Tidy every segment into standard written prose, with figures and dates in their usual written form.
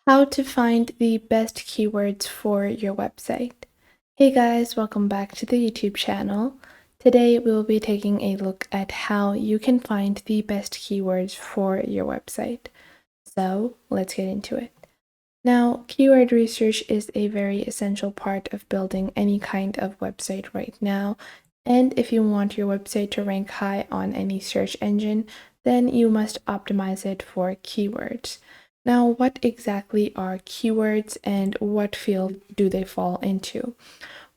How to find the best keywords for your website. Hey guys, welcome back to the YouTube channel. Today we will be taking a look at how you can find the best keywords for your website. So let's get into it. Now, keyword research is a very essential part of building any kind of website right now. And if you want your website to rank high on any search engine, then you must optimize it for keywords. Now, what exactly are keywords and what field do they fall into?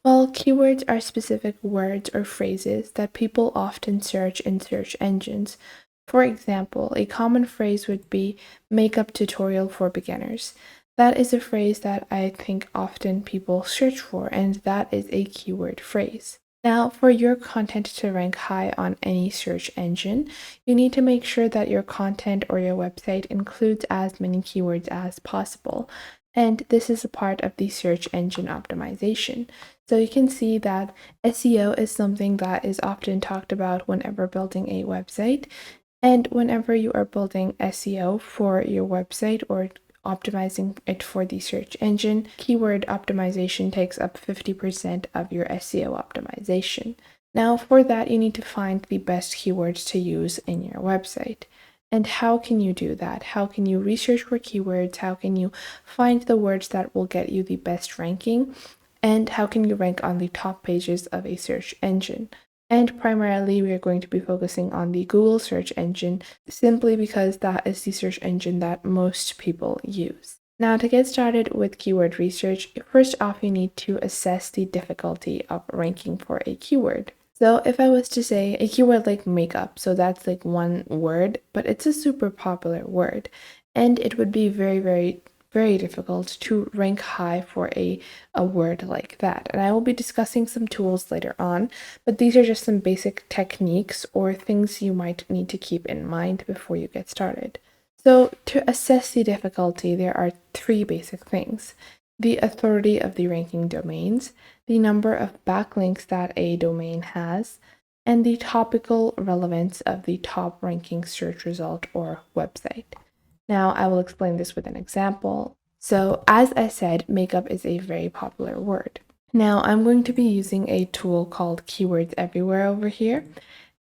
Well, keywords are specific words or phrases that people often search in search engines. For example, a common phrase would be makeup tutorial for beginners. That is a phrase that I think often people search for, and that is a keyword phrase. Now, for your content to rank high on any search engine, you need to make sure that your content or your website includes as many keywords as possible. And this is a part of the search engine optimization. So you can see that SEO is something that is often talked about whenever building a website. And whenever you are building SEO for your website or optimizing it for the search engine, keyword optimization takes up 50% of your SEO optimization. Now, for that, you need to find the best keywords to use in your website. And how can you do that? How can you research for keywords? How can you find the words that will get you the best ranking? And how can you rank on the top pages of a search engine? And primarily, we are going to be focusing on the Google search engine simply because that is the search engine that most people use. Now, to get started with keyword research, first off, you need to assess the difficulty of ranking for a keyword. So if I was to say a keyword like makeup, so that's like one word, but it's a super popular word, and it would be very difficult to rank high for a word like that. And I will be discussing some tools later on, but these are just some basic techniques or things you might need to keep in mind before you get started. So to assess the difficulty, there are three basic things: the authority of the ranking domains, the number of backlinks that a domain has, and the topical relevance of the top ranking search result or website. Now, I will explain this with an example. So, as I said, makeup is a very popular word. Now, I'm going to be using a tool called Keywords Everywhere over here,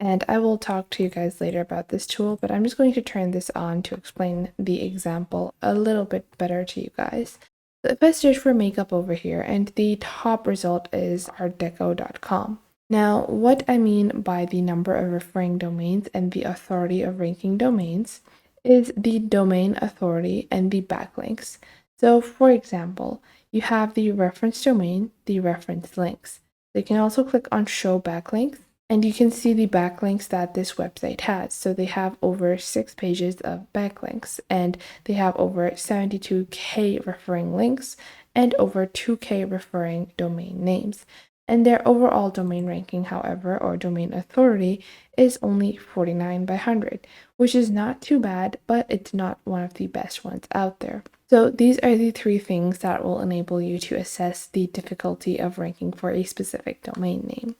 and I will talk to you guys later about this tool, but I'm just going to turn this on to explain the example a little bit better to you guys. So if I search for makeup over here, and the top result is artdeco.com. Now, what I mean by the number of referring domains and the authority of ranking domains is the domain authority and the backlinks. So, for example, you have the reference domain, the reference links. You can also click on Show Backlinks, and you can see the backlinks that this website has. So they have over 6 pages of backlinks, and they have over 72K referring links and over 2K referring domain names. And their overall domain ranking, however, or domain authority, is only 49 by 100, which is not too bad, but it's not one of the best ones out there. So these are the three things that will enable you to assess the difficulty of ranking for a specific domain name.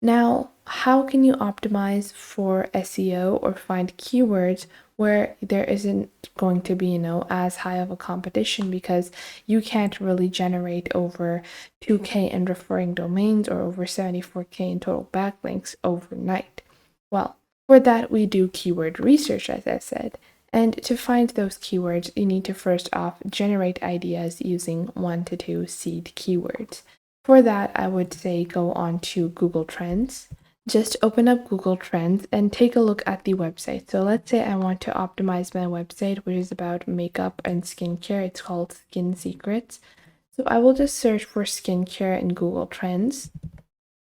Now, how can you optimize for SEO or find keywords where there isn't going to be, as high of a competition because you can't really generate over 2K in referring domains or over 74K in total backlinks overnight? Well, for that, we do keyword research, as I said. And to find those keywords, you need to first off generate ideas using 1 to 2 seed keywords. For that, I would say go on to Google Trends. Just open up Google Trends and take a look at the website. So let's say I want to optimize my website, which is about makeup and skincare. It's called Skin Secrets. So I will just search for skincare in Google Trends.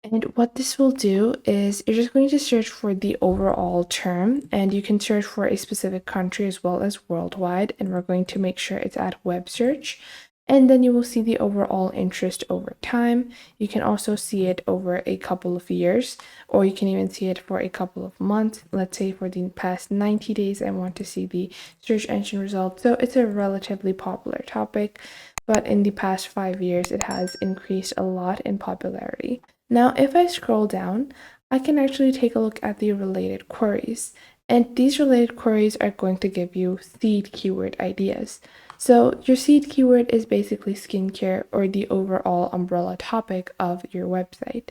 And what this will do is you're just going to search for the overall term, and you can search for a specific country as well as worldwide. And we're going to make sure it's at web search. And then you will see the overall interest over time. You can also see it over a couple of years, or you can even see it for a couple of months. Let's say for the past 90 days, I want to see the search engine results. So it's a relatively popular topic, but in the past 5 years, it has increased a lot in popularity. Now, if I scroll down, I can actually take a look at the related queries. And these related queries are going to give you seed keyword ideas. So your seed keyword is basically skincare or the overall umbrella topic of your website.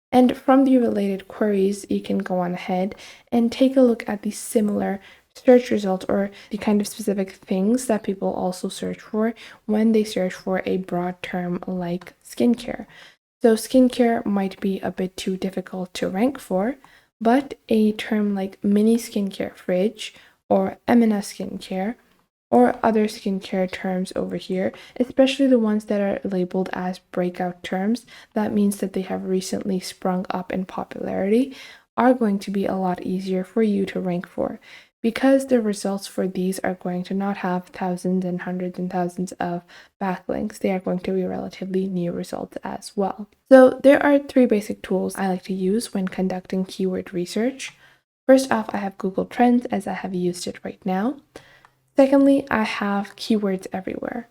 And from the related queries, you can go on ahead and take a look at the similar search results or the kind of specific things that people also search for when they search for a broad term like skincare. So skincare might be a bit too difficult to rank for, but a term like mini skincare fridge or Emina skincare or other skincare terms over here, especially the ones that are labeled as breakout terms, that means that they have recently sprung up in popularity, are going to be a lot easier for you to rank for because the results for these are going to not have thousands and hundreds and thousands of backlinks. They are going to be relatively new results as well. So there are three basic tools I like to use when conducting keyword research. First off, I have Google Trends as I have used it right now. Secondly, I have Keywords Everywhere.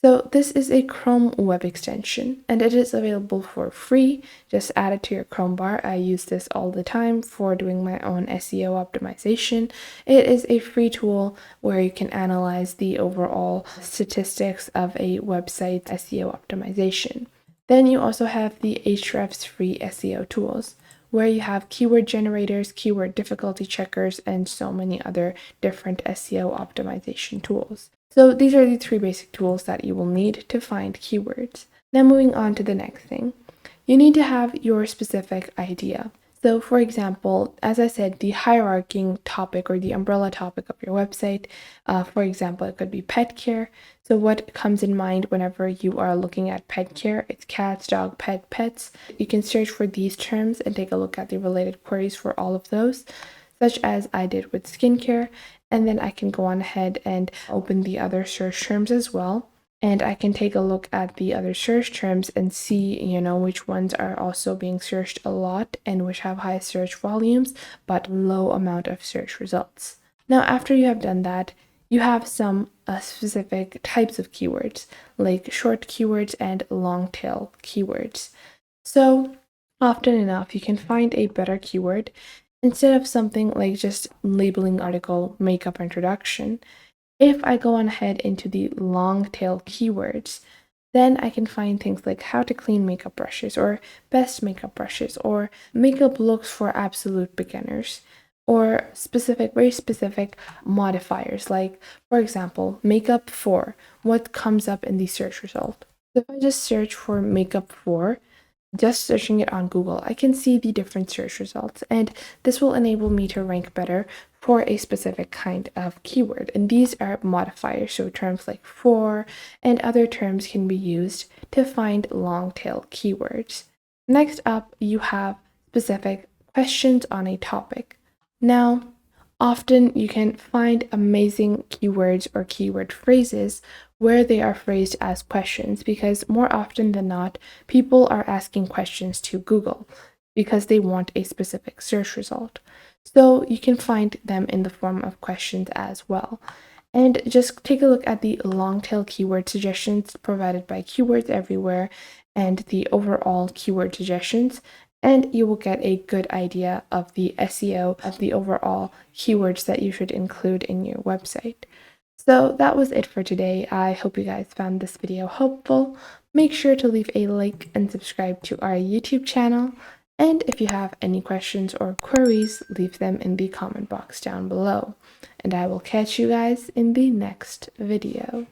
So this is a Chrome web extension and it is available for free. Just add it to your Chrome bar. I use this all the time for doing my own SEO optimization. It is a free tool where you can analyze the overall statistics of a website SEO optimization. Then you also have the Ahrefs free SEO tools, where you have keyword generators, keyword difficulty checkers, and so many other different SEO optimization tools. So these are the three basic tools that you will need to find keywords. Now moving on to the next thing. You need to have your specific idea. So for example, as I said, the hierarchy topic or the umbrella topic of your website, for example, it could be pet care. So what comes in mind whenever you are looking at pet care? It's cats, dog, pets. You can search for these terms and take a look at the related queries for all of those, such as I did with skincare. And then I can go on ahead and open the other search terms as well. And I can take a look at the other search terms and see, which ones are also being searched a lot and which have high search volumes, but low amount of search results. Now, after you have done that, you have some specific types of keywords, like short keywords and long tail keywords. So often enough, you can find a better keyword instead of something like just labeling article makeup introduction. If I go on ahead into the long tail keywords, then I can find things like how to clean makeup brushes or best makeup brushes or makeup looks for absolute beginners or very specific modifiers like, for example, makeup for, what comes up in the search result. So if I just search for makeup for, just searching it on Google, I can see the different search results, and this will enable me to rank better for a specific kind of keyword. And these are modifiers, so terms like for and other terms can be used to find long tail keywords. Next up, you have specific questions on a topic. Now, often you can find amazing keywords or keyword phrases where they are phrased as questions because more often than not, people are asking questions to Google because they want a specific search result. So you can find them in the form of questions as well. And just take a look at the long tail keyword suggestions provided by Keywords Everywhere and the overall keyword suggestions, and you will get a good idea of the SEO of the overall keywords that you should include in your website. So that was it for today. I hope you guys found this video helpful. Make sure to leave a like and subscribe to our YouTube channel. And if you have any questions or queries, leave them in the comment box down below. And I will catch you guys in the next video.